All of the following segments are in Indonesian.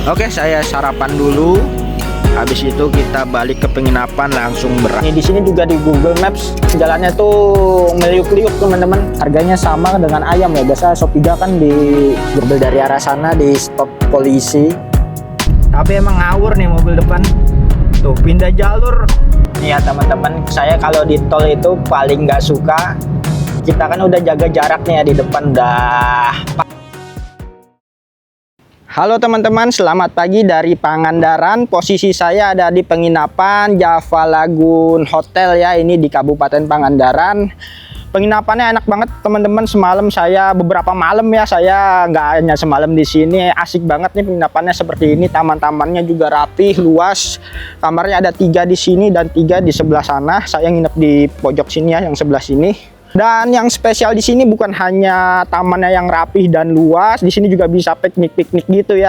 Oke, saya sarapan dulu. Habis itu kita balik ke penginapan langsung berangkat. Di sini juga di Google Maps jalannya tuh meliuk-liuk teman-teman. Harganya sama dengan ayam ya. Biasa Shopee kan di gerbel dari arah sana di stop polisi. Tapi emang ngawur nih mobil depan. Tuh pindah jalur. Nih ya teman-teman, saya kalau di tol itu paling nggak suka. Kita kan udah jaga jarak nih ya di depan dah. Halo teman-teman, selamat pagi dari Pangandaran. Posisi saya ada di penginapan Java Lagoon Hotel ya, ini di Kabupaten Pangandaran. Penginapannya enak banget teman-teman. Semalam saya beberapa malam ya, saya nggak hanya semalam di sini. Asik banget nih penginapannya seperti ini. Taman-tamannya juga rapih, luas. Kamarnya ada 3 di sini dan 3 di sebelah sana. Saya nginep di pojok sini ya, yang sebelah sini. Dan yang spesial di sini bukan hanya tamannya yang rapih dan luas, di sini juga bisa piknik-piknik gitu ya.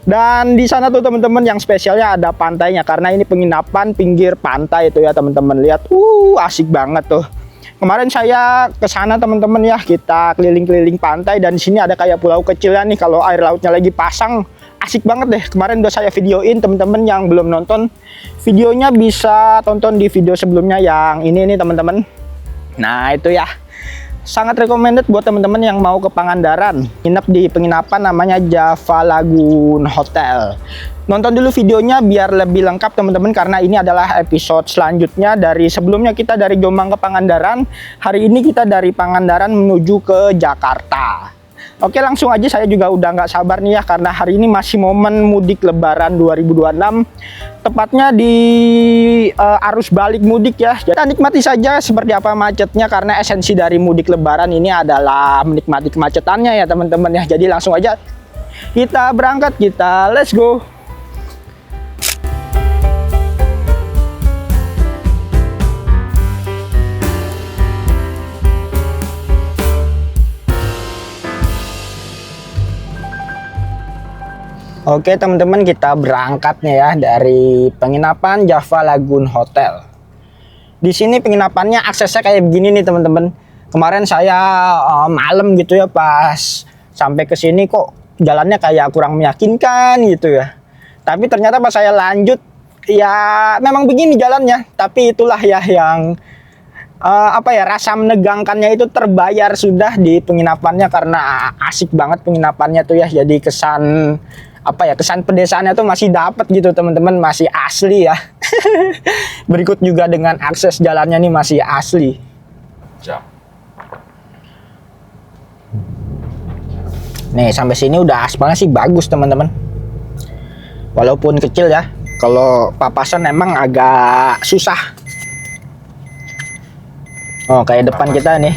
Dan di sana tuh teman-teman yang spesialnya ada pantainya, karena ini penginapan pinggir pantai itu ya teman-teman. Lihat, asik banget tuh. Kemarin saya ke sana teman-teman ya, kita keliling-keliling pantai dan di sini ada kayak pulau kecilnya nih. Kalau air lautnya lagi pasang, asik banget deh. Kemarin udah saya videoin, teman-teman yang belum nonton videonya bisa tonton di video sebelumnya yang ini nih teman-teman. Nah itu ya, sangat recommended buat teman-teman yang mau ke Pangandaran, nginep di penginapan namanya Java Lagoon Hotel. Nonton dulu videonya biar lebih lengkap teman-teman, karena ini adalah episode selanjutnya dari sebelumnya kita dari Jombang ke Pangandaran. Hari ini kita dari Pangandaran menuju ke Jakarta. Oke, langsung aja, saya juga udah nggak sabar nih ya, karena hari ini masih momen mudik lebaran 2026. Tepatnya di arus balik mudik ya. Kita nikmati saja seperti apa macetnya, karena esensi dari mudik lebaran ini adalah menikmati kemacetannya ya teman-teman ya. Jadi langsung aja kita berangkat, kita let's go. Oke teman-teman, kita berangkat nih ya dari penginapan Java Lagoon Hotel. Di sini penginapannya aksesnya kayak begini nih teman-teman. Kemarin saya malam gitu ya, pas sampai ke sini kok jalannya kayak kurang meyakinkan gitu ya. Tapi ternyata pas saya lanjut ya memang begini jalannya. Tapi itulah ya yang rasa menegangkannya itu terbayar sudah di penginapannya, karena asik banget penginapannya tuh ya. Jadi kesan kesan pedesaannya tuh masih dapat gitu teman-teman, masih asli ya. Berikut juga dengan akses jalannya nih masih asli. Nih sampai sini udah aspalnya sih bagus teman-teman, walaupun kecil ya. Kalau papasan emang agak susah. Oh kayak depan kita nih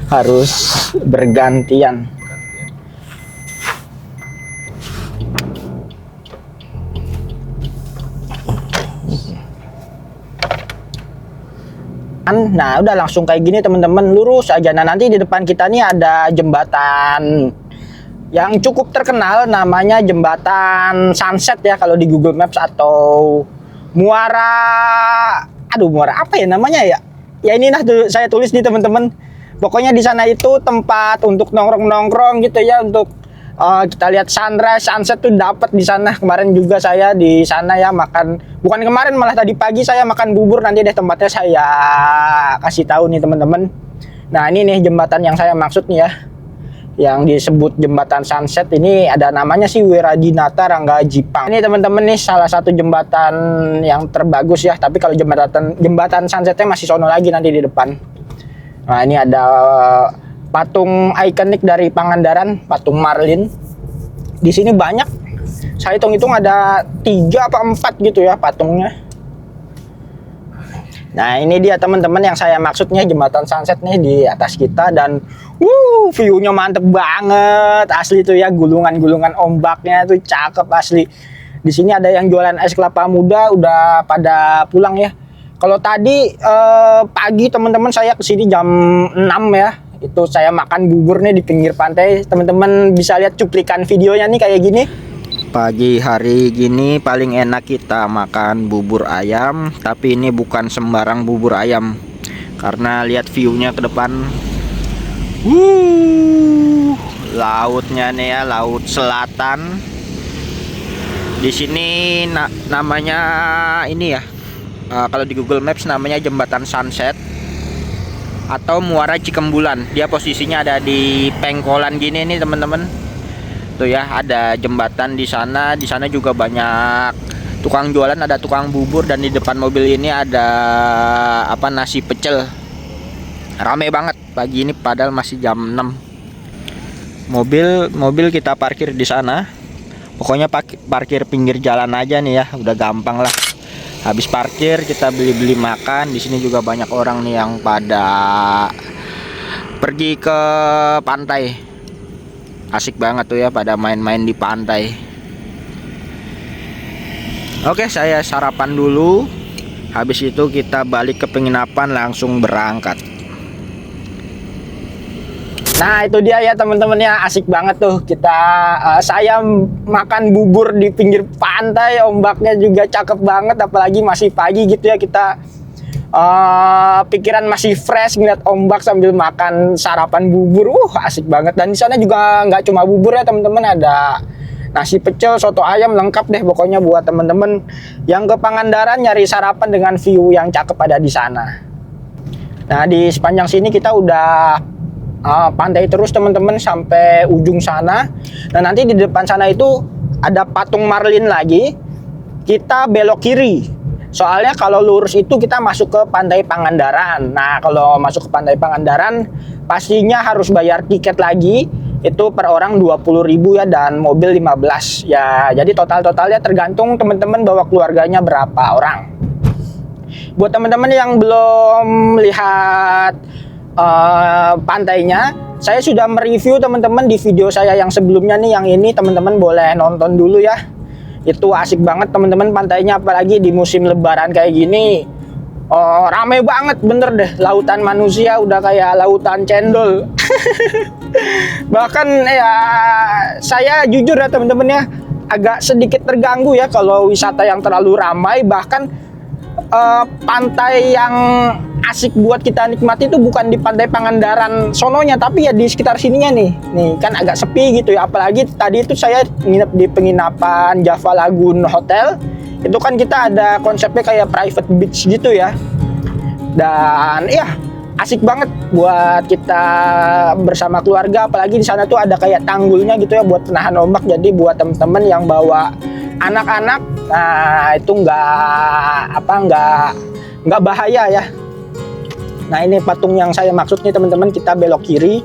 harus bergantian. Nah udah langsung kayak gini teman-teman, lurus aja. Nah nanti di depan kita nih ada jembatan yang cukup terkenal, namanya jembatan Sunset ya kalau di Google Maps, atau Muara apa ya namanya ya. Ya ini nah saya tulis nih teman-teman. Pokoknya di sana itu tempat untuk nongkrong-nongkrong gitu ya, untuk kita lihat sunrise, sunset tuh dapat di sana. Kemarin juga saya di sana ya makan, bukan kemarin malah tadi pagi saya makan bubur. Nanti deh tempatnya saya kasih tahu nih teman-teman. Nah ini nih jembatan yang saya maksud nih ya, yang disebut jembatan Sunset ini ada namanya sih Wiradinata Rangga Jipang. Ini teman-teman nih salah satu jembatan yang terbagus ya. Tapi kalau jembatan Sunsetnya masih sono lagi nanti di depan. Nah ini ada patung ikonik dari Pangandaran, patung Marlin. Di sini banyak, saya hitung-hitung ada 3 apa 4 gitu ya patungnya. Nah ini dia teman-teman yang saya maksudnya, jembatan Sunset nih di atas kita. Dan view-nya mantep banget asli tuh ya, gulungan-gulungan ombaknya tuh cakep asli. Di sini ada yang jualan es kelapa muda, udah pada pulang ya. Kalau tadi pagi teman-teman saya kesini jam 6 ya. Itu saya makan bubur nih di pinggir pantai. Teman-teman bisa lihat cuplikan videonya nih kayak gini. Pagi hari gini paling enak kita makan bubur ayam. Tapi ini bukan sembarang bubur ayam, karena lihat view-nya ke depan. lautnya nih ya, laut selatan. Di sini namanya ini ya, kalau di Google Maps namanya Jembatan Sunset atau Muara Cikembulan. Dia posisinya ada di pengkolan gini nih teman-teman. Tuh ya, ada jembatan di sana. Di sana juga banyak tukang jualan, ada tukang bubur, dan di depan mobil ini ada nasi pecel. Rame banget pagi ini padahal masih jam 6. Mobil kita parkir di sana. Pokoknya parkir pinggir jalan aja nih ya, udah gampang lah. Habis parkir kita beli-beli makan. Di sini juga banyak orang nih yang pada pergi ke pantai. Asik banget tuh ya pada main-main di pantai. Oke, saya sarapan dulu. Habis itu kita balik ke penginapan langsung berangkat. Nah itu dia ya teman-teman ya, asik banget tuh kita saya makan bubur di pinggir pantai, ombaknya juga cakep banget, apalagi masih pagi gitu ya, kita pikiran masih fresh ngeliat ombak sambil makan sarapan bubur. Asik banget. Dan di sana juga nggak cuma bubur ya teman-teman, ada nasi pecel, soto ayam, lengkap deh pokoknya buat teman-teman yang ke Pangandaran nyari sarapan dengan view yang cakep ada di sana. Nah di sepanjang sini kita udah pantai terus teman-teman sampai ujung sana. Nah nanti di depan sana itu ada patung Marlin lagi, kita belok kiri. Soalnya kalau lurus itu kita masuk ke Pantai Pangandaran. Nah kalau masuk ke Pantai Pangandaran pastinya harus bayar tiket lagi. Itu per orang 20.000 ya, dan mobil 15 ya. Jadi totalnya tergantung teman-teman bawa keluarganya berapa orang. Buat teman-teman yang belum lihat pantainya, saya sudah mereview teman-teman di video saya yang sebelumnya nih. Yang ini teman-teman boleh nonton dulu ya. Itu asik banget teman-teman pantainya, apalagi di musim lebaran kayak gini. Rame banget bener deh, lautan manusia udah kayak lautan cendol. Bahkan ya saya jujur ya teman-teman ya, agak sedikit terganggu ya kalau wisata yang terlalu ramai. Bahkan pantai yang asik buat kita nikmati itu bukan di Pantai Pangandaran sononya, tapi ya di sekitar sininya nih kan agak sepi gitu ya. Apalagi tadi itu saya nginep di penginapan Java Lagoon Hotel. Itu kan kita ada konsepnya kayak private beach gitu ya. Dan ya asik banget buat kita bersama keluarga. Apalagi di sana tuh ada kayak tanggulnya gitu ya buat penahan ombak. Jadi buat temen-temen yang bawa anak-anak, nah itu nggak bahaya ya. Nah ini patung yang saya maksud nih teman-teman, kita belok kiri.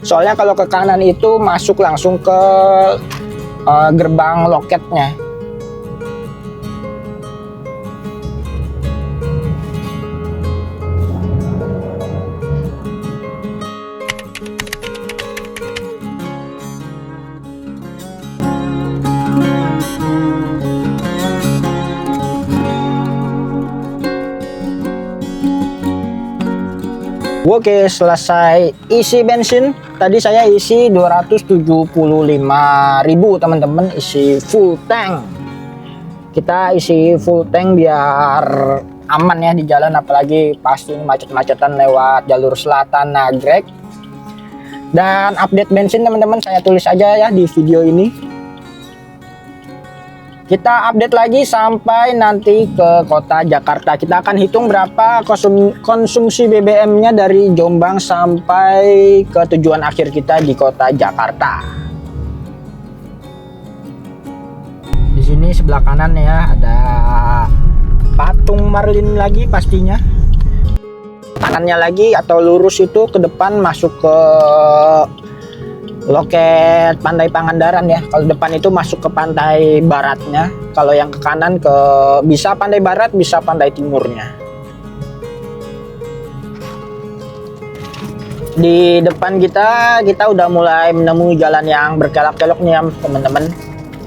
Soalnya kalau ke kanan itu masuk langsung ke gerbang loketnya. Oke, selesai isi bensin. Tadi saya isi 275.000 teman-teman, isi full tank. Kita isi full tank biar aman ya di jalan, apalagi pasti macet-macetan lewat jalur selatan Nagrek. Dan update bensin teman-teman saya tulis aja ya di video ini. Kita update lagi sampai nanti ke kota Jakarta. Kita akan hitung berapa konsumsi BBM-nya dari Jombang sampai ke tujuan akhir kita di kota Jakarta. Di sini sebelah kanan ya ada patung Marlin lagi pastinya. Kanannya lagi atau lurus itu ke depan masuk ke loket Pantai Pangandaran ya. Kalau depan itu masuk ke pantai baratnya. Kalau yang ke kanan bisa pantai barat, bisa pantai timurnya. Di depan kita udah mulai menemui jalan yang berkelok-kelok nih ya teman-teman.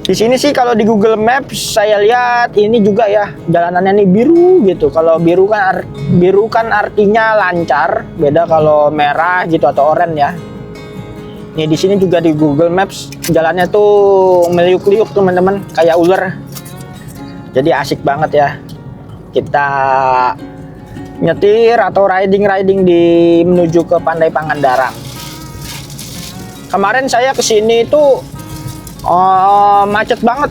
Di sini sih kalau di Google Maps saya lihat ini juga ya jalanannya nih biru gitu. Kalau biru kan artinya lancar, beda kalau merah gitu atau oranye ya. Nih di sini juga di Google Maps jalannya tuh meliuk-liuk teman-teman, kayak ular. Jadi asik banget ya kita nyetir atau riding di menuju ke Pantai Pangandaran. Kemarin saya kesini itu macet banget,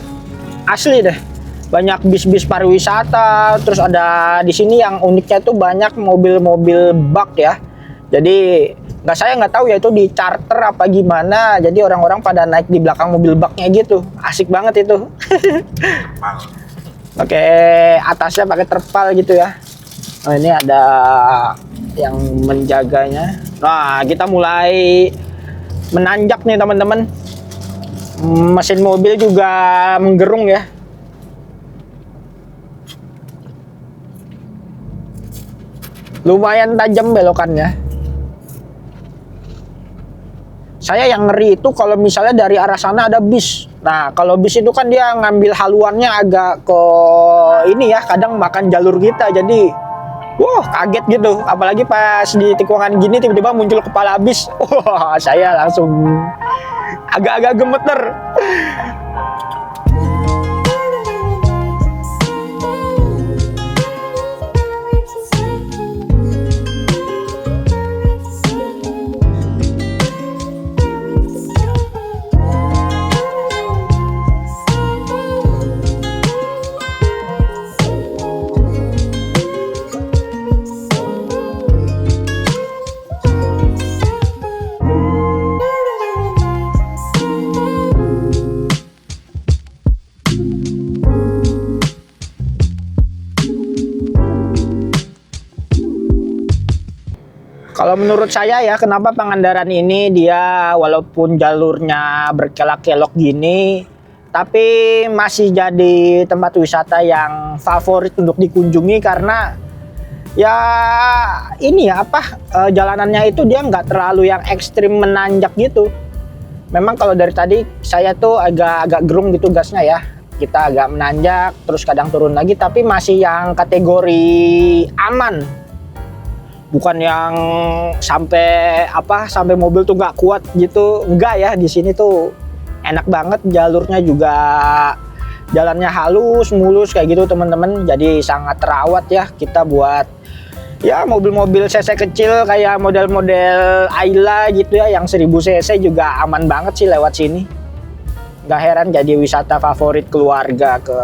asli deh. Banyak bis-bis pariwisata, terus ada di sini yang uniknya itu banyak mobil-mobil bak ya. Jadi saya nggak tahu ya itu di charter apa gimana. Jadi orang-orang pada naik di belakang mobil baknya gitu, asik banget itu. Pakai atasnya pakai terpal gitu ya. Nah, ini ada yang menjaganya. Nah, kita mulai menanjak nih teman-teman. Mesin mobil juga menggerung ya. Lumayan tajam belokannya. Saya yang ngeri itu kalau misalnya dari arah sana ada bis. Nah, kalau bis itu kan dia ngambil haluannya agak ke ini ya, kadang makan jalur kita. Jadi, wah kaget gitu. Apalagi pas di tikungan gini tiba-tiba muncul kepala bis. Wah, saya langsung agak-agak gemeter. Kalau menurut saya ya, kenapa Pangandaran ini dia walaupun jalurnya berkelok-kelok gini, tapi masih jadi tempat wisata yang favorit untuk dikunjungi karena ya ini ya jalanannya itu dia nggak terlalu yang ekstrim menanjak gitu. Memang kalau dari tadi saya tuh agak gerung gitu gasnya ya. Kita agak menanjak, terus kadang turun lagi, tapi masih yang kategori aman. Bukan yang sampai mobil tuh nggak kuat gitu, enggak ya. Di sini tuh enak banget, jalurnya juga jalannya halus, mulus kayak gitu teman-teman. Jadi sangat terawat ya kita buat ya mobil-mobil cc kecil kayak model-model Ayla gitu ya, yang 1000 cc juga aman banget sih lewat sini. Nggak heran jadi wisata favorit keluarga ke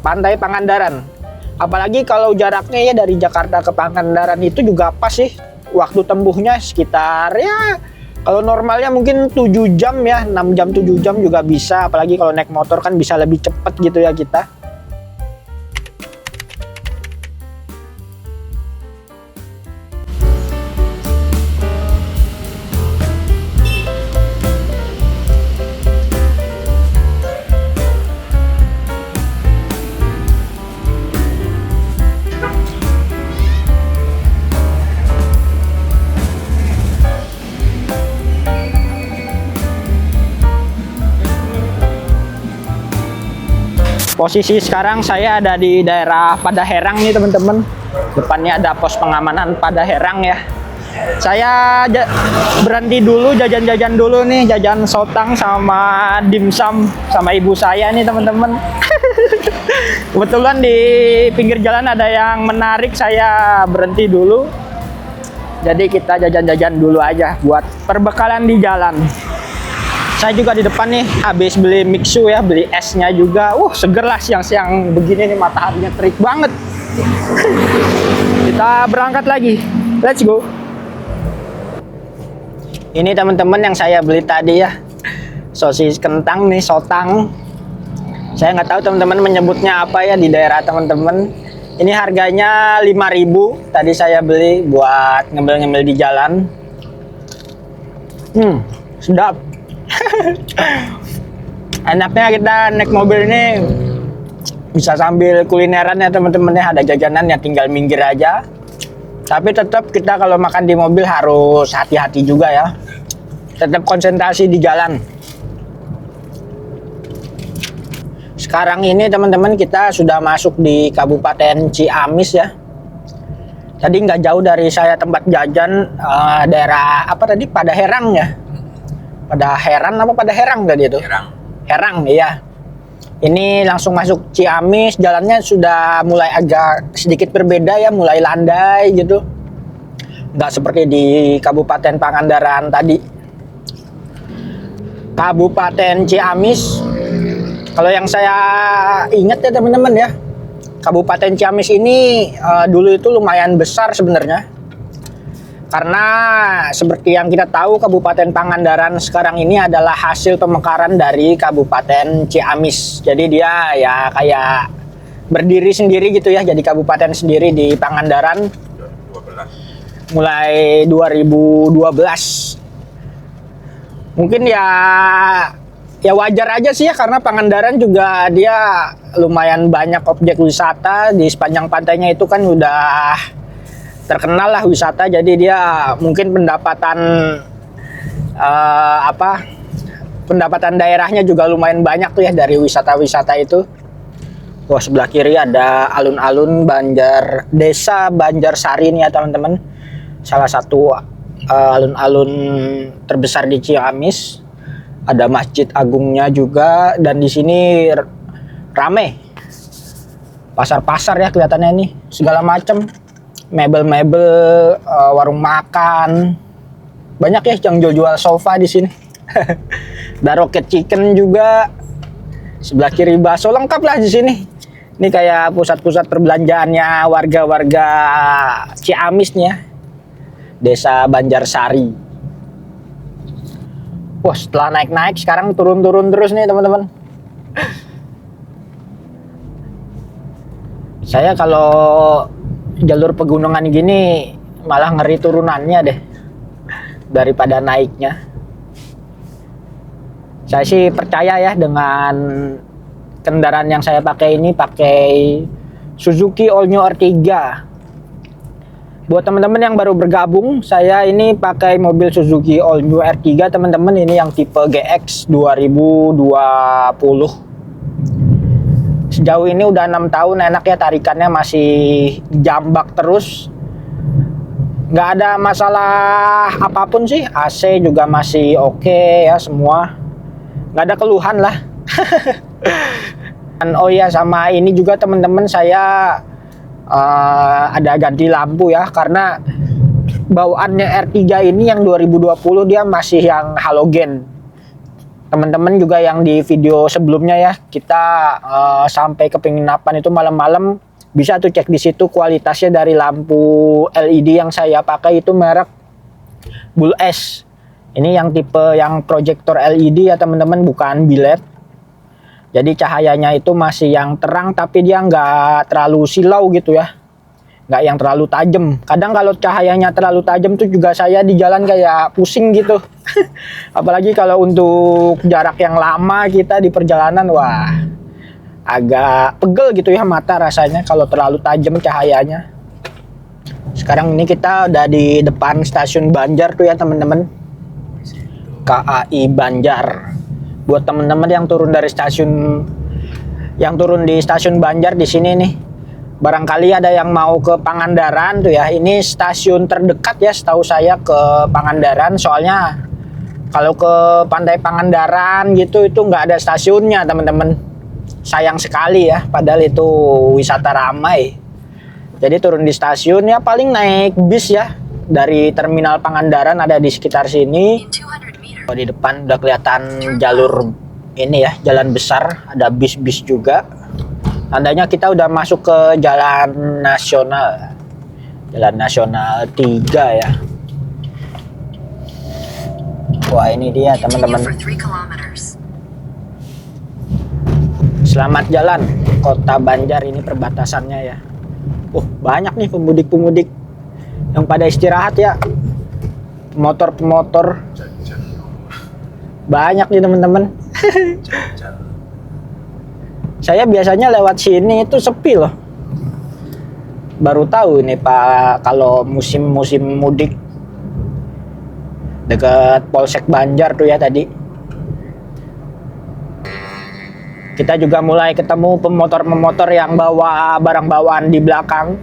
Pantai Pangandaran. Apalagi kalau jaraknya ya dari Jakarta ke Pangandaran itu juga pas sih. Waktu tempuhnya sekitar ya kalau normalnya mungkin 7 jam ya, 6 jam 7 jam juga bisa. Apalagi kalau naik motor kan bisa lebih cepet gitu ya kita. Posisi sekarang saya ada di daerah Padaherang nih teman-teman. Depannya ada pos pengamanan Padaherang ya. Saya berhenti dulu, jajan-jajan dulu nih, jajan sotang sama dimsum sama ibu saya nih teman-teman. Kebetulan di pinggir jalan ada yang menarik, saya berhenti dulu. Jadi kita jajan-jajan dulu aja buat perbekalan di jalan. Saya juga di depan nih habis beli mixu ya, beli esnya juga. Seger lah siang-siang begini nih, mataharinya terik banget. Kita berangkat lagi. Let's go. Ini teman-teman yang saya beli tadi ya. Sosis kentang nih, sotang. Saya nggak tahu teman-teman menyebutnya apa ya di daerah teman-teman. Ini harganya 5.000. Tadi saya beli buat ngemil-ngemil di jalan. Sedap. Enaknya kita naik mobil ini bisa sambil kulineran ya teman-teman ya, ada jajanan ya tinggal minggir aja. Tapi tetap kita kalau makan di mobil harus hati-hati juga ya. Tetap konsentrasi di jalan. Sekarang ini teman-teman kita sudah masuk di Kabupaten Ciamis ya. Tadi nggak jauh dari saya tempat jajan, daerah apa tadi, Padaherang ya. Padaherang apa Padaherang tadi itu? Herang, iya. Ini langsung masuk Ciamis, jalannya sudah mulai agak sedikit berbeda ya, mulai landai gitu. Nggak seperti di Kabupaten Pangandaran tadi. Kabupaten Ciamis. Kalau yang saya ingat ya teman-teman ya, Kabupaten Ciamis ini dulu itu lumayan besar sebenarnya. Karena seperti yang kita tahu, Kabupaten Pangandaran sekarang ini adalah hasil pemekaran dari Kabupaten Ciamis. Jadi dia ya kayak berdiri sendiri gitu ya, jadi kabupaten sendiri di Pangandaran mulai 2012. Mungkin ya wajar aja sih ya, karena Pangandaran juga dia lumayan banyak objek wisata. Di sepanjang pantainya itu kan udah terkenal lah wisata, jadi dia mungkin pendapatan daerahnya juga lumayan banyak tuh ya dari wisata-wisata itu. Wah, sebelah kiri ada alun-alun Desa Banjarsari nih ya teman-teman. Salah satu alun-alun terbesar di Ciamis. Ada Masjid Agungnya juga, dan di sini rame. Pasar-pasar ya kelihatannya nih, segala macam. Mebel-mebel, warung makan. Banyak ya yang jual-jual sofa di sini. Ada Rocket Chicken juga. Sebelah kiri bakso, lengkap lah di sini. Ini kayak pusat-pusat perbelanjaannya warga-warga Ciamis nih ya. Desa Banjarsari. Wah, setelah naik-naik sekarang turun-turun terus nih teman-teman. Saya kalau jalur pegunungan gini malah ngeri turunannya deh daripada naiknya. Saya sih percaya ya dengan kendaraan yang saya pakai ini, pakai Suzuki All New R3. Buat teman-teman yang baru bergabung, saya ini pakai mobil Suzuki All New R3 teman-teman. Ini yang tipe GX 2020. Sejauh ini udah 6 tahun, enak ya, tarikannya masih jambak terus. Nggak ada masalah apapun sih, AC juga masih oke ya semua. Nggak ada keluhan lah. Dan oh ya, sama ini juga teman-teman, saya ada ganti lampu ya, karena bawaannya R3 ini yang 2020 dia masih yang halogen. Teman-teman juga yang di video sebelumnya ya, kita sampai ke penginapan itu malam-malam, bisa tuh cek di situ kualitasnya dari lampu LED yang saya pakai itu merek Bull S. Ini yang tipe yang proyektor LED ya teman-teman, bukan biled. Jadi cahayanya itu masih yang terang, tapi dia nggak terlalu silau gitu ya, nggak yang terlalu tajam. Kadang kalau cahayanya terlalu tajam tuh juga saya di jalan kayak pusing gitu. Apalagi kalau untuk jarak yang lama kita di perjalanan, wah agak pegel gitu ya mata rasanya kalau terlalu tajam cahayanya. Sekarang ini kita udah di depan stasiun Banjar tuh ya teman-teman, KAI Banjar. Buat teman-teman yang turun di stasiun Banjar di sini nih, barangkali ada yang mau ke Pangandaran tuh ya, ini stasiun terdekat ya setahu saya ke Pangandaran. Soalnya kalau ke Pantai Pangandaran gitu itu nggak ada stasiunnya teman-teman. Sayang sekali ya, padahal itu wisata ramai. Jadi turun di stasiun ya paling naik bis ya, dari terminal Pangandaran ada di sekitar sini. Di depan udah kelihatan jalur ini ya, jalan besar, ada bis-bis juga. Tandanya kita udah masuk ke Jalan Nasional 3 ya. Wah, ini dia teman-teman. Selamat jalan Kota Banjar, ini perbatasannya ya. Banyak nih pemudik-pemudik yang pada istirahat ya. Pemotor banyak nih teman-teman. Saya biasanya lewat sini itu sepi loh. Baru tahu ini Pak, kalau musim mudik dekat Polsek Banjar tuh ya tadi. Kita juga mulai ketemu pemotor yang bawa barang bawaan di belakang.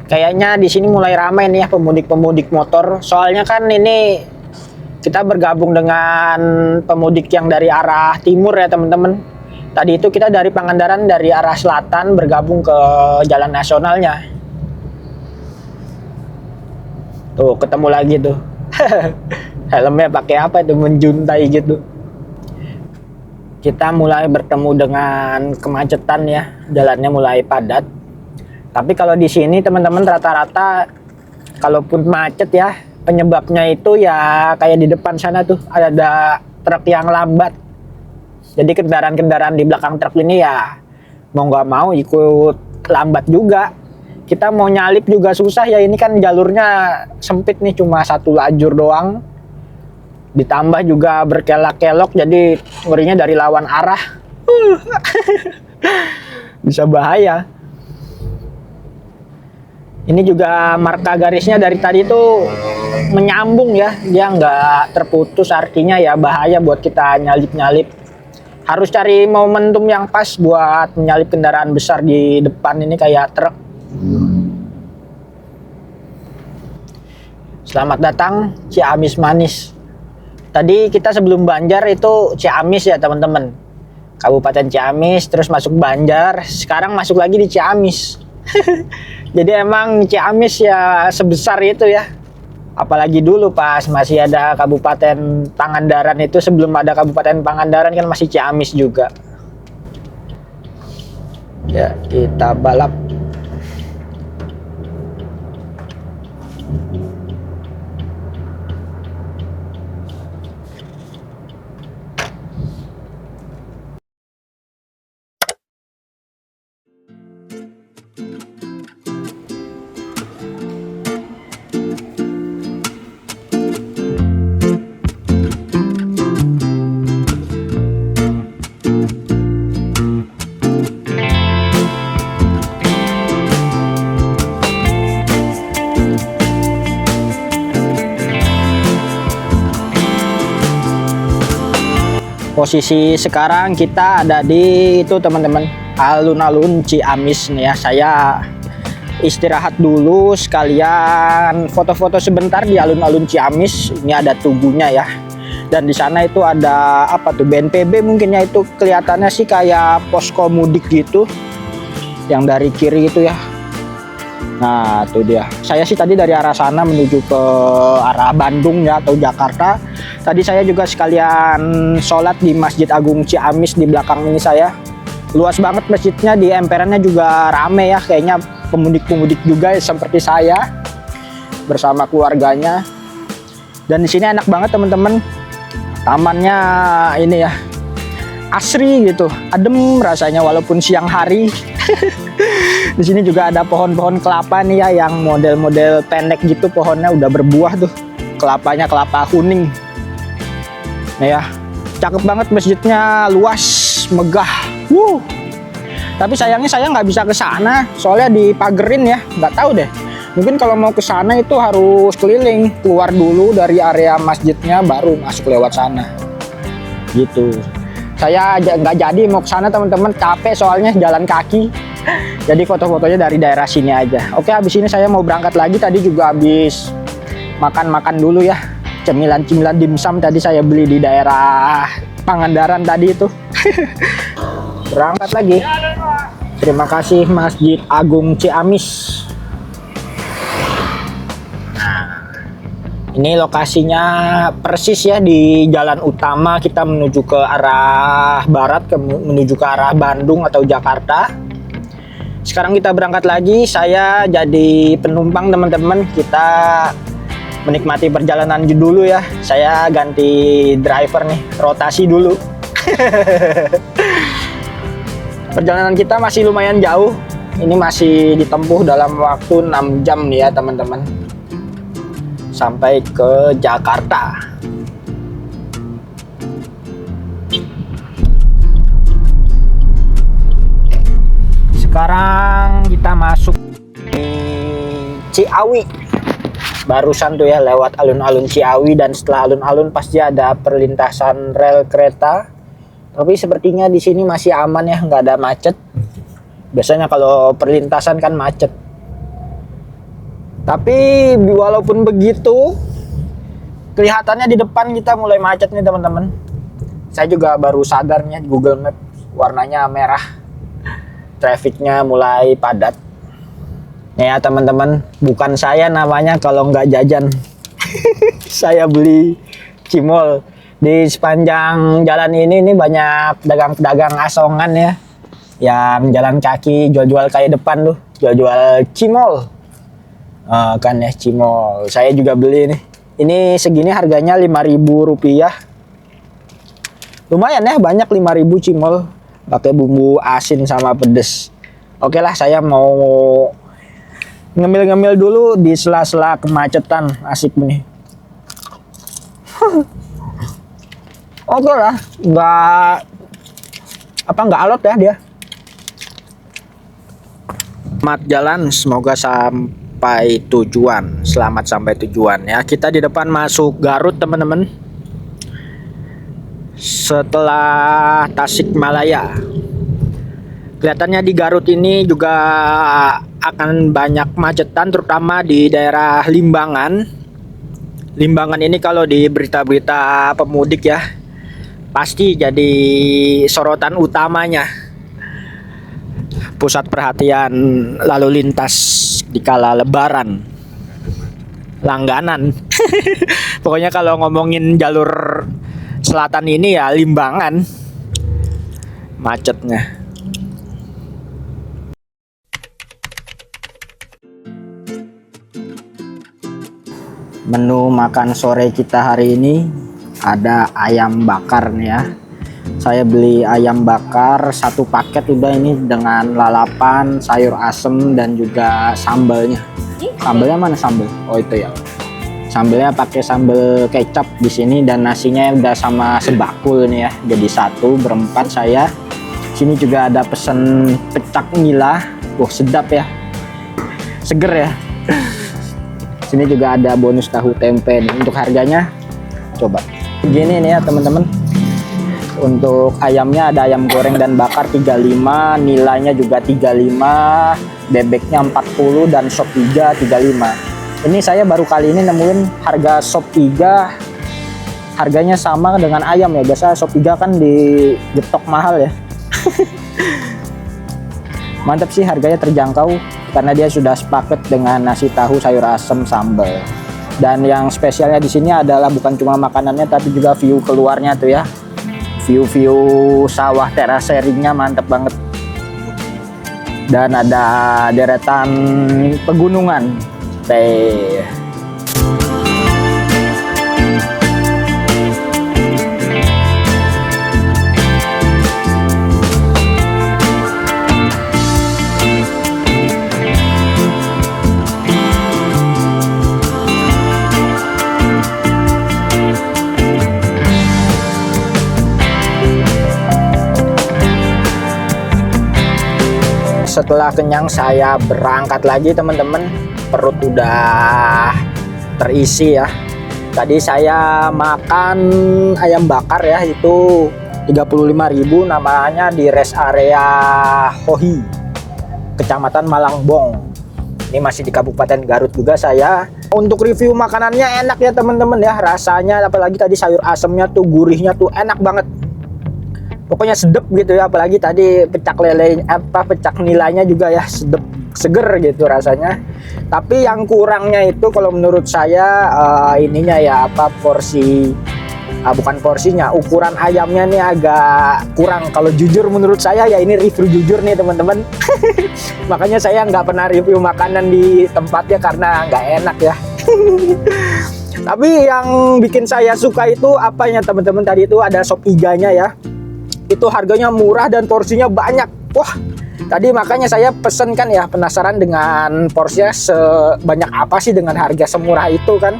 Kayaknya di sini mulai ramai nih ya pemudik motor. Soalnya kan ini kita bergabung dengan pemudik yang dari arah timur ya teman-teman. Tadi itu kita dari Pangandaran dari arah selatan bergabung ke Jalan Nasionalnya. Tuh ketemu lagi tuh. Helmnya pakai apa itu, menjuntai gitu. Kita mulai bertemu dengan kemacetan ya, jalannya mulai padat. Tapi kalau di sini teman-teman rata-rata kalaupun macet ya, penyebabnya itu ya kayak di depan sana tuh ada truk yang lambat. Jadi kendaraan-kendaraan di belakang truk ini ya mau nggak mau ikut lambat juga. Kita mau nyalip juga susah ya, ini kan jalurnya sempit nih, cuma satu lajur doang. Ditambah juga berkelok-kelok, jadi ngerinya dari lawan arah. Bisa bahaya. Ini juga marka garisnya dari tadi itu menyambung ya, dia nggak terputus, artinya ya bahaya buat kita nyalip-nyalip. Harus cari momentum yang pas buat menyalip kendaraan besar di depan ini kayak truk. Selamat datang Ciamis Manis. Tadi kita sebelum Banjar itu Ciamis ya teman-teman. Kabupaten Ciamis, terus masuk Banjar, sekarang masuk lagi di Ciamis. Jadi emang Ciamis ya sebesar itu ya. Apalagi dulu pas masih ada Kabupaten Pangandaran itu, sebelum ada Kabupaten Pangandaran kan masih Ciamis juga. Ya, kita balap. Posisi sekarang kita ada di itu teman-teman, alun-alun Ciamis nih ya. Saya istirahat dulu sekalian foto-foto sebentar di alun-alun Ciamis. Ini ada tugunya ya. Dan di sana itu ada apa tuh, BNPB mungkin ya, itu kelihatannya sih kayak posko mudik gitu. Yang dari kiri itu ya. Nah, itu dia. Saya sih tadi dari arah sana menuju ke arah Bandung ya, atau Jakarta. Tadi saya juga sekalian sholat di Masjid Agung Ciamis di belakang ini saya. Luas banget masjidnya, di emperannya juga rame ya, kayaknya pemudik-pemudik juga ya, seperti saya bersama keluarganya. Dan di sini enak banget teman-teman. Tamannya ini ya, asri gitu, adem rasanya walaupun siang hari. Di sini juga ada pohon-pohon kelapa nih ya, yang model-model pendek gitu, pohonnya udah berbuah tuh. Kelapanya kelapa kuning. Nah ya, cakep banget masjidnya, luas, megah. Tapi sayangnya saya nggak bisa ke sana, soalnya dipagerin ya, nggak tahu deh. Mungkin kalau mau ke sana itu harus keliling, keluar dulu dari area masjidnya, baru masuk lewat sana. Gitu. Saya nggak jadi mau ke sana teman-teman, capek soalnya jalan kaki. Jadi foto-fotonya dari daerah sini aja. Oke, habis ini saya mau berangkat lagi. Tadi juga habis makan-makan dulu ya. Cemilan-cemilan dimsum tadi saya beli di daerah Pangandaran tadi itu. Berangkat lagi. Terima kasih Masjid Agung Ciamis. Nah, ini lokasinya persis ya di jalan utama, kita menuju ke arah barat, menuju ke arah Bandung atau Jakarta. Sekarang kita berangkat lagi, saya jadi penumpang teman-teman. Kita menikmati perjalanan dulu ya. Saya ganti driver nih, rotasi dulu. Perjalanan kita masih lumayan jauh. Ini masih ditempuh dalam waktu 6 jam nih ya teman-teman, sampai ke Jakarta. Sekarang kita masuk di Ciawi. Barusan tuh ya lewat alun-alun Ciawi, dan setelah alun-alun pasti ada perlintasan rel kereta. Tapi sepertinya di sini masih aman ya, nggak ada macet. Biasanya kalau perlintasan kan macet. Tapi walaupun begitu, kelihatannya di depan kita mulai macet nih teman-teman. Saya juga baru sadarnya, Google Map warnanya merah. Trafficnya mulai padat. Ya teman-teman, bukan saya namanya kalau nggak jajan. Saya beli Cimol. Di sepanjang jalan ini banyak pedagang-pedagang asongan ya, yang jalan kaki jual-jual kayak depan tuh, jual-jual cimol. Kan ya, cimol. Saya juga beli nih. Ini segini harganya Rp5.000. Lumayan ya, banyak 5.000 cimol. Pakai bumbu asin sama pedes. Oke lah, saya mau ngemil-ngemil dulu di sela-sela kemacetan. Asik nih. Oke lah, nggak alot ya dia. Selamat jalan, semoga sampai tujuan. Selamat sampai tujuan ya. Kita di depan masuk Garut teman-teman. Setelah Tasikmalaya. Kelihatannya di Garut ini juga akan banyak macetan, terutama di daerah Limbangan. Limbangan ini kalau di berita-berita pemudik ya, pasti jadi sorotan utamanya, pusat perhatian lalu lintas di kala lebaran, langganan. Pokoknya kalau ngomongin jalur selatan ini ya Limbangan macetnya. Menu makan sore kita hari ini ada ayam bakar nih ya. Saya beli ayam bakar satu paket udah ini, dengan lalapan, sayur asem, dan juga sambalnya. Sambalnya mana sambal? Oh itu ya. Sambalnya pakai sambal kecap di sini, dan nasinya udah sama sebakul nih ya. Jadi satu berempat saya. Sini juga ada pesen pecak nila. Wah sedap ya. Seger ya. Sini juga ada bonus tahu tempe nih. Untuk harganya coba gini nih ya teman-teman. Untuk ayamnya ada ayam goreng dan bakar 35, nilainya juga 35, bebeknya 40, dan sop iga 35. Ini saya baru kali ini nemuin harga sop iga harganya sama dengan ayam ya. Biasa sop iga kan digetok mahal ya. Mantap sih, harganya terjangkau karena dia sudah sepaket dengan nasi tahu sayur asem sambal. Dan yang spesialnya di sini adalah bukan cuma makanannya tapi juga view keluarnya tuh ya. View sawah terasering-nya mantep banget. Dan ada deretan pegunungan. Teh. Setelah kenyang saya berangkat lagi teman-teman. Perut udah terisi ya. Tadi saya makan ayam bakar ya, itu 35.000, namanya di rest area Hohi, Kecamatan Malangbong. Ini masih di Kabupaten Garut juga saya. Untuk review makanannya enak ya teman-teman ya. Rasanya apalagi tadi sayur asemnya tuh, gurihnya tuh enak banget. Pokoknya sedep gitu ya, apalagi tadi pecak lele pecak nilainya juga ya sedep, seger gitu rasanya. Tapi yang kurangnya itu kalau menurut saya ininya ya, porsi bukan porsinya, ukuran ayamnya nih agak kurang. Kalau jujur menurut saya ya, ini review jujur nih teman-teman. Makanya saya nggak pernah review makanan di tempatnya karena nggak enak ya. Tapi yang bikin saya suka itu apanya teman-teman, tadi itu ada sop iganya ya. Itu harganya murah dan porsinya banyak. Wah, tadi makanya saya pesen kan ya, penasaran dengan porsinya sebanyak apa sih dengan harga semurah itu kan.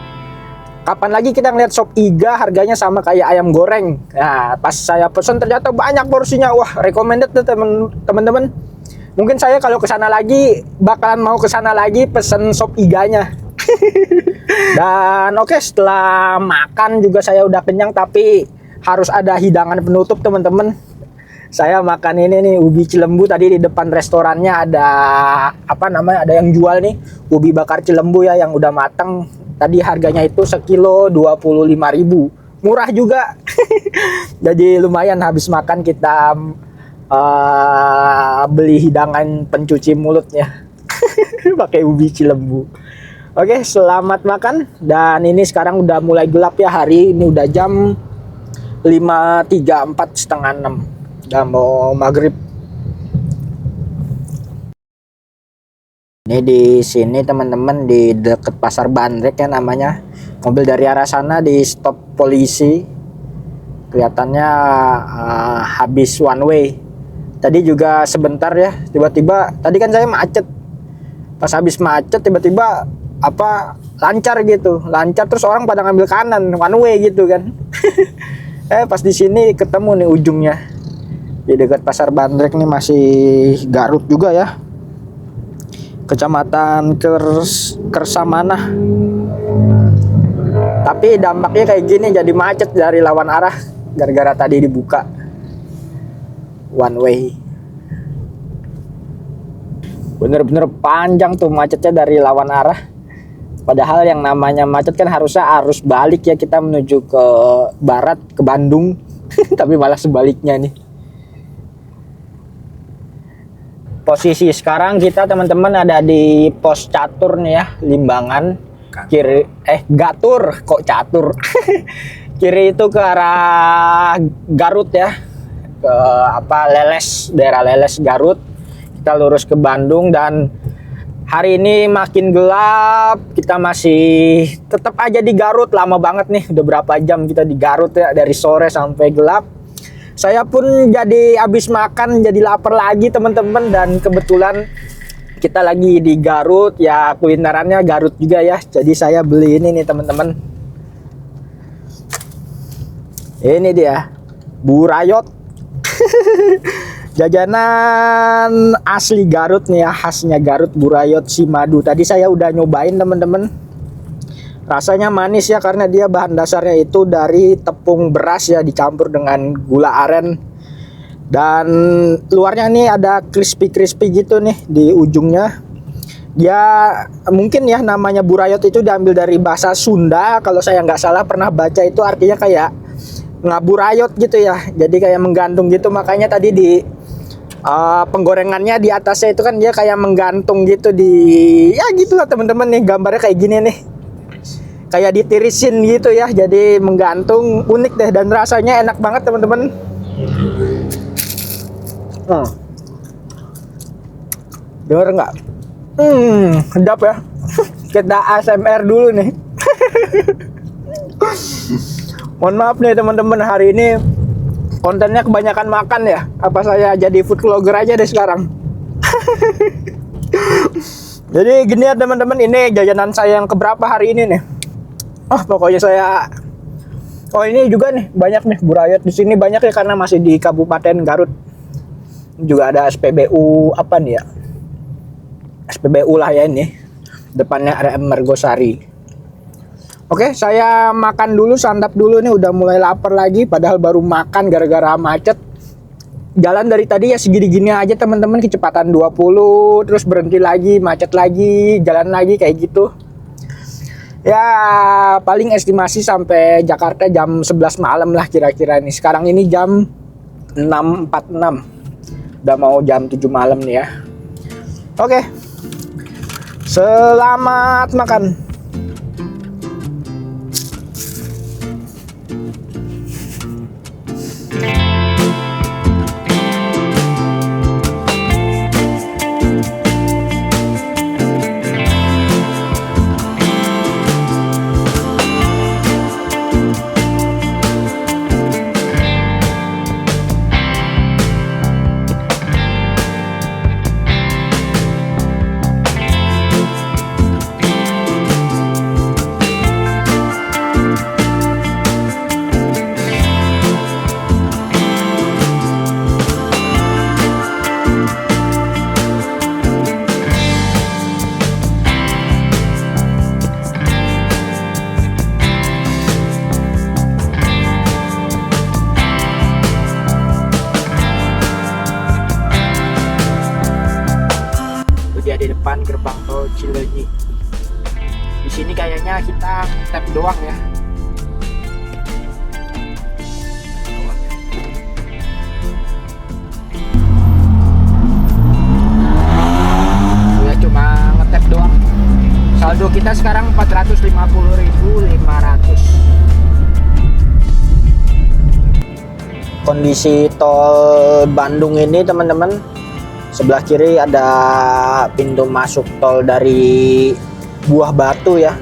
Kapan lagi kita ngeliat sop iga harganya sama kayak ayam goreng. Nah, pas saya pesen ternyata banyak porsinya. Wah, recommended tuh teman-teman. Mungkin saya kalau ke sana lagi bakalan mau ke sana lagi pesen sop iganya. Dan oke, setelah makan juga saya udah kenyang, tapi harus ada hidangan penutup teman-teman. Saya makan ini nih, ubi cilembu. Tadi di depan restorannya ada apa namanya, ada yang jual nih ubi bakar cilembu ya, yang udah matang. Tadi harganya itu sekilo 25.000. Murah juga. Jadi lumayan habis makan kita beli hidangan pencuci mulutnya. Pakai ubi cilembu. Oke, selamat makan. Dan ini sekarang udah mulai gelap ya, hari ini udah jam 5.34, setengah 6. Udah mau maghrib. Ini di sini teman-teman, di deket Pasar Bandrek ya namanya. Mobil dari arah sana di stop polisi. Kelihatannya habis one way. Tadi juga sebentar ya, tiba-tiba tadi kan saya macet. Pas habis macet tiba-tiba lancar gitu. Lancar terus orang pada ngambil kanan, one way gitu kan. Pas di sini ketemu nih ujungnya. Di dekat Pasar Bandrek nih, masih Garut juga ya. Kecamatan Kersamana. Tapi dampaknya kayak gini, jadi macet dari lawan arah gara-gara tadi dibuka one way. Bener-bener panjang tuh macetnya dari lawan arah. Padahal yang namanya macet kan harusnya arus balik ya, kita menuju ke barat, ke Bandung. Tapi malah sebaliknya nih. Posisi sekarang kita teman-teman ada di pos catur nih ya, Limbangan. Kiri Gatur, kok catur. Kiri itu ke arah Garut ya. Ke Leles, daerah Leles Garut. Kita lurus ke Bandung dan hari ini makin gelap. Kita masih tetap aja di Garut, lama banget nih. Udah berapa jam kita di Garut ya, dari sore sampai gelap. Saya pun jadi habis makan, jadi lapar lagi teman-teman. Dan kebetulan kita lagi di Garut ya, kulinerannya Garut juga ya. Jadi saya beli ini nih teman-teman. Ini dia, burayot. Jajanan asli Garut nih ya, khasnya Garut, burayot si madu. Tadi saya udah nyobain teman-teman. Rasanya manis ya, karena dia bahan dasarnya itu dari tepung beras ya, dicampur dengan gula aren. Dan luarnya nih ada crispy gitu nih di ujungnya. Ya mungkin ya namanya burayot itu diambil dari bahasa Sunda. Kalau saya nggak salah pernah baca itu artinya kayak ngaburayot gitu ya. Jadi kayak menggantung gitu. Makanya tadi di penggorengannya di atasnya itu kan dia kayak menggantung gitu di, ya gitulah teman-teman nih, gambarnya kayak gini nih. Kayak ditirisin gitu ya, jadi menggantung, unik deh dan rasanya enak banget teman-teman. Dengar nggak? Sedap ya. Kita ASMR dulu nih. Mohon maaf nih teman-teman, hari ini kontennya kebanyakan makan ya. Apa saya jadi food vlogger aja deh sekarang. Jadi gini ya teman-teman, ini jajanan saya yang keberapa hari ini nih. Pokoknya saya, ini juga nih banyak nih burayot di sini, banyak ya karena masih di Kabupaten Garut. Juga ada SPBU apa nih ya? SPBU lah ya ini. Depannya RM Mergosari. Oke, saya makan dulu, santap dulu nih, udah mulai lapar lagi padahal baru makan gara-gara macet. Jalan dari tadi ya segini-gini aja teman-teman, kecepatan 20, terus berhenti lagi, macet lagi, jalan lagi kayak gitu. Ya paling estimasi sampai Jakarta jam 11 malam lah kira-kira nih. Sekarang ini jam 6.46. Udah mau jam 7 malam nih ya. Oke. Selamat makan. Depan gerbang tol Cileunyi. Di sini kayaknya kita tap doang ya. Ya cuma ngetap doang. Saldo Saldo kita sekarang 450.500. Kondisi tol Bandung ini teman-teman, sebelah kiri ada pintu masuk tol dari Buah Batu ya.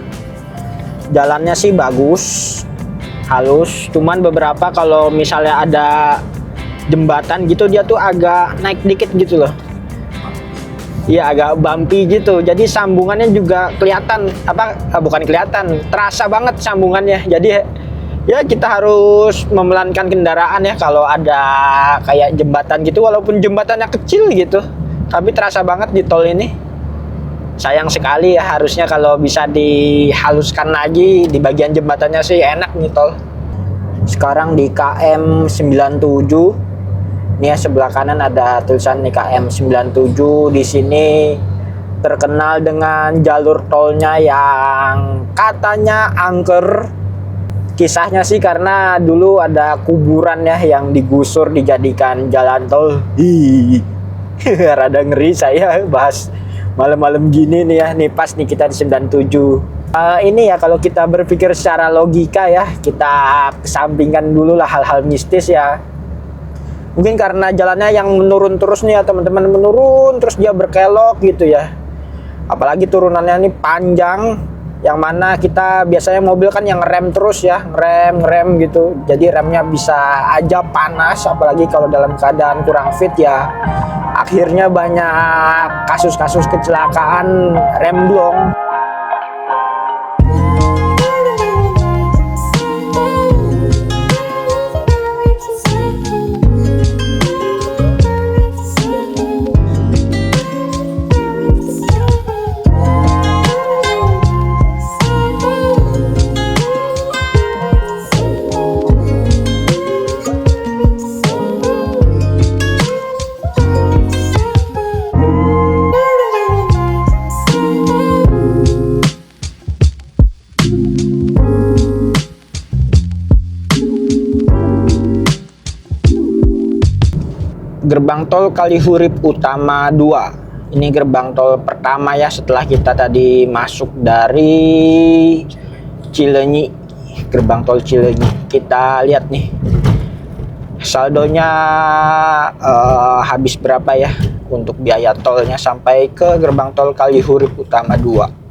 Jalannya sih bagus, halus, cuman beberapa kalau misalnya ada jembatan gitu dia tuh agak naik dikit gitu loh. Iya, agak bumpy gitu. Jadi sambungannya juga kelihatan bukan kelihatan, terasa banget sambungannya. Jadi ya kita harus memelankan kendaraan ya kalau ada kayak jembatan gitu, walaupun jembatannya kecil gitu. Tapi terasa banget di tol ini. Sayang sekali ya, harusnya kalau bisa dihaluskan lagi di bagian jembatannya sih enak nih tol. Sekarang di KM 97. Ini ya, sebelah kanan ada tulisan KM 97. Di sini terkenal dengan jalur tolnya yang katanya angker. Kisahnya sih karena dulu ada kuburan ya yang digusur dijadikan jalan tol. Rada ngeri saya bahas malam-malam gini nih ya. Nih pas nih kita di 97. Ini ya kalau kita berpikir secara logika ya, kita kesampingkan dulu lah hal-hal mistis ya. Mungkin karena jalannya yang menurun terus nih ya teman-teman, menurun terus dia berkelok gitu ya. Apalagi turunannya ini panjang, yang mana kita biasanya mobil kan yang rem terus ya, ngerem gitu. Jadi remnya bisa aja panas, apalagi kalau dalam keadaan kurang fit ya. Akhirnya banyak kasus-kasus kecelakaan rem blong. Gerbang tol Kalihurip Utama 2. Ini gerbang tol pertama ya setelah kita tadi masuk dari Cileunyi, gerbang tol Cileunyi. Kita lihat nih saldonya habis berapa ya untuk biaya tolnya sampai ke gerbang tol Kalihurip Utama 2.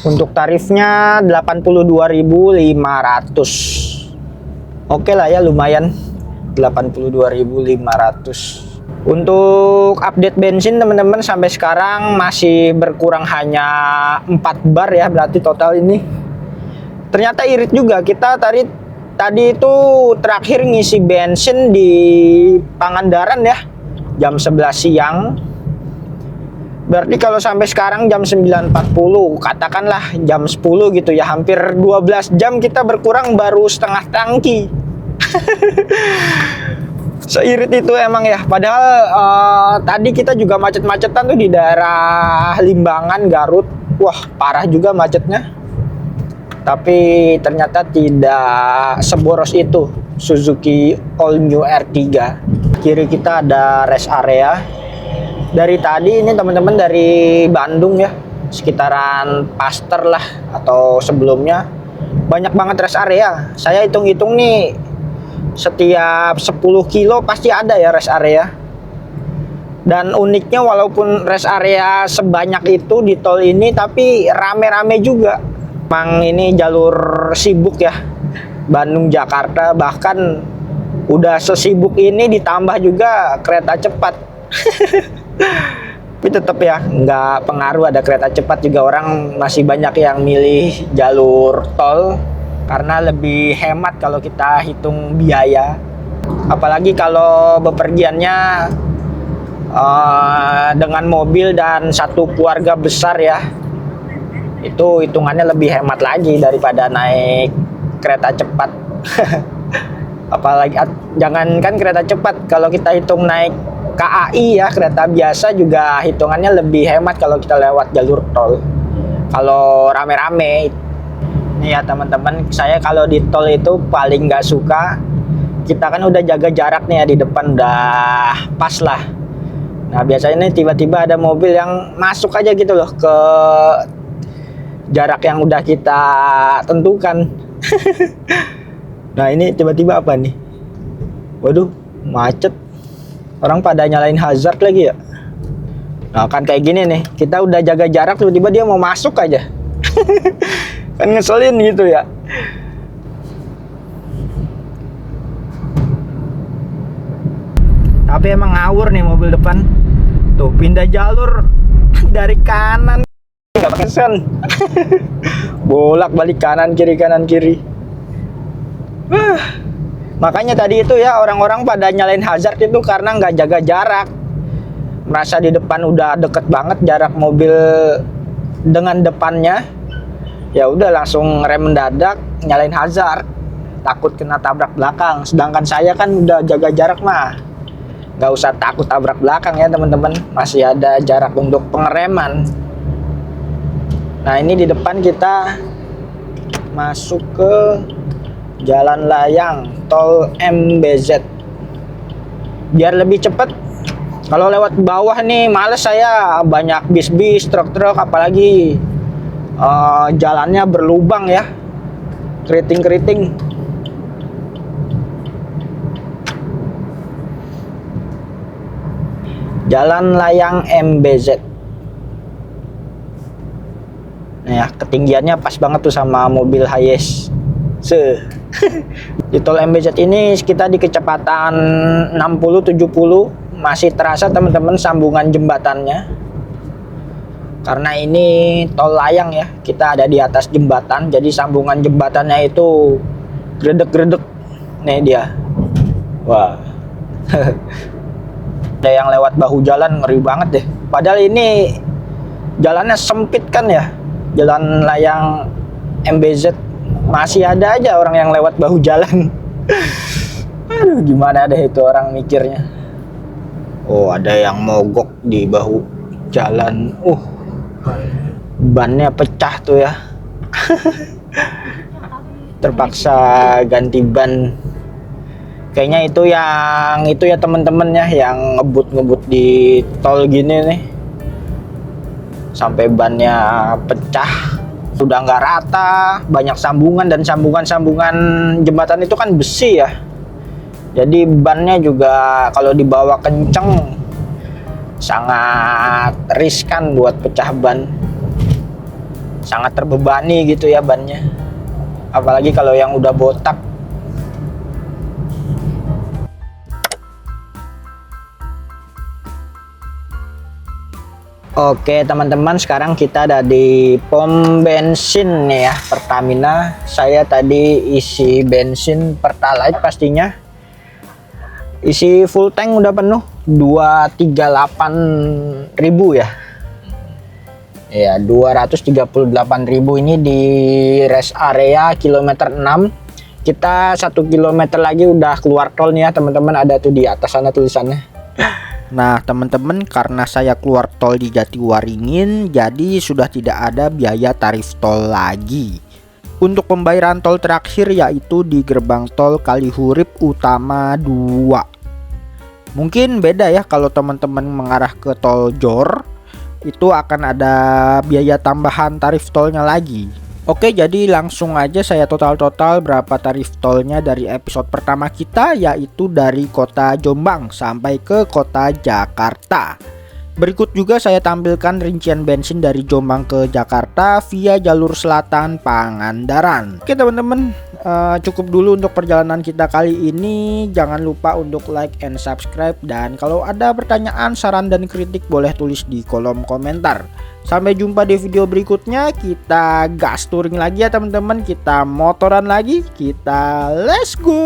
Untuk tarifnya 82.500. Oke lah ya, lumayan 82.500. Untuk update bensin teman-teman sampai sekarang masih berkurang hanya 4 bar ya, berarti total ini. Ternyata irit juga, kita tadi itu terakhir ngisi bensin di Pangandaran ya jam 11 siang. Berarti kalau sampai sekarang jam 9.40, katakanlah jam 10 gitu ya, hampir 12 jam kita berkurang baru setengah tangki. Seirit itu emang ya. Padahal tadi kita juga macet-macetan tuh di daerah Limbangan, Garut. Wah, parah juga macetnya. Tapi ternyata tidak seboros itu Suzuki All New R3. Kiri kita ada rest area. Dari tadi ini teman-teman dari Bandung ya, sekitaran Paster lah atau sebelumnya banyak banget rest area. Saya hitung-hitung nih setiap 10 kilo pasti ada ya rest area. Dan uniknya walaupun rest area sebanyak itu di tol ini tapi rame-rame juga. Memang ini jalur sibuk ya, Bandung Jakarta, bahkan udah sesibuk ini ditambah juga kereta cepat. Tapi tetap ya nggak pengaruh ada kereta cepat juga, orang masih banyak yang milih jalur tol karena lebih hemat kalau kita hitung biaya. Apalagi kalau bepergiannya dengan mobil dan satu keluarga besar ya, itu hitungannya lebih hemat lagi daripada naik kereta cepat. Apalagi jangankan kereta cepat, kalau kita hitung naik KAI ya, kereta biasa juga hitungannya lebih hemat kalau kita lewat jalur tol. kalau rame-rame. Nih ya teman-teman, saya kalau di tol itu paling nggak suka, kita kan udah jaga jarak nih ya, di depan udah pas lah. Nah biasanya nih tiba-tiba ada mobil yang masuk aja gitu loh ke jarak yang udah kita tentukan. Nah ini tiba-tiba apa nih? Waduh, macet. Orang pada nyalain hazard lagi ya. Nah kan kayak gini nih, kita udah jaga jarak, tiba-tiba dia mau masuk aja. Kan ngeselin gitu ya. Tapi emang ngawur nih mobil depan. Tuh pindah jalur dari kanan, nggak pakai sen. Bolak balik kanan kiri. Makanya tadi itu ya, orang-orang pada nyalain hazard itu karena nggak jaga jarak. Merasa di depan udah deket banget jarak mobil dengan depannya, ya udah langsung rem mendadak, nyalain hazard, takut kena tabrak belakang. Sedangkan saya kan udah jaga jarak mah, nggak usah takut tabrak belakang ya teman-teman, masih ada jarak untuk pengereman. Nah ini di depan kita masuk ke jalan layang tol MBZ. Biar lebih cepet, kalau lewat bawah nih males saya, banyak bis-bis, truk-truk, apalagi jalannya berlubang ya, keriting-keriting. Jalan layang MBZ. Nah ya, ketinggiannya pas banget tuh sama mobil Hiace. Di tol MBZ ini kita di kecepatan 60-70 masih terasa teman-teman sambungan jembatannya. Karena ini tol layang ya, kita ada di atas jembatan, jadi sambungan jembatannya itu gredek-gredek. Nih dia. Wah. Ada yang lewat bahu jalan, ngeri banget deh. Padahal ini jalannya sempit kan ya, jalan layang MBZ. Masih ada aja orang yang lewat bahu jalan. Aduh, gimana deh itu orang mikirnya. Oh, ada yang mogok di bahu jalan. Bannya pecah tuh ya. Terpaksa ganti ban. Kayaknya itu ya teman-teman ya, yang ngebut di tol gini nih, sampai bannya pecah. Sudah nggak rata, banyak sambungan, dan sambungan jembatan itu kan besi ya, jadi bannya juga kalau dibawa kenceng sangat riskan buat pecah ban, sangat terbebani gitu ya bannya, apalagi kalau yang udah botak. Oke teman-teman, sekarang kita ada di pom bensin nih ya, Pertamina. Saya tadi isi bensin Pertalite pastinya. Isi full tank udah penuh, 238.000 ya. Ya, 238.000 ini di rest area kilometer 6. Kita 1 kilometer lagi udah keluar tol nih ya teman-teman, ada tuh di atas sana tulisannya. Nah teman-teman, karena saya keluar tol di Jatiwaringin, jadi sudah tidak ada biaya tarif tol lagi. Untuk pembayaran tol terakhir yaitu di gerbang tol Kalihurip Utama 2. Mungkin beda ya, kalau teman-teman mengarah ke tol Jor, itu akan ada biaya tambahan tarif tolnya lagi. Oke, jadi langsung aja saya total berapa tarif tolnya dari episode pertama kita, yaitu dari kota Jombang sampai ke kota Jakarta. Berikut juga saya tampilkan rincian bensin dari Jombang ke Jakarta via jalur selatan Pangandaran. Oke teman-teman, cukup dulu untuk perjalanan kita kali ini. Jangan lupa untuk like and subscribe, dan kalau ada pertanyaan, saran, dan kritik boleh tulis di kolom komentar. Sampai jumpa di video berikutnya. Kita gas touring lagi ya teman-teman, kita motoran lagi, kita let's go.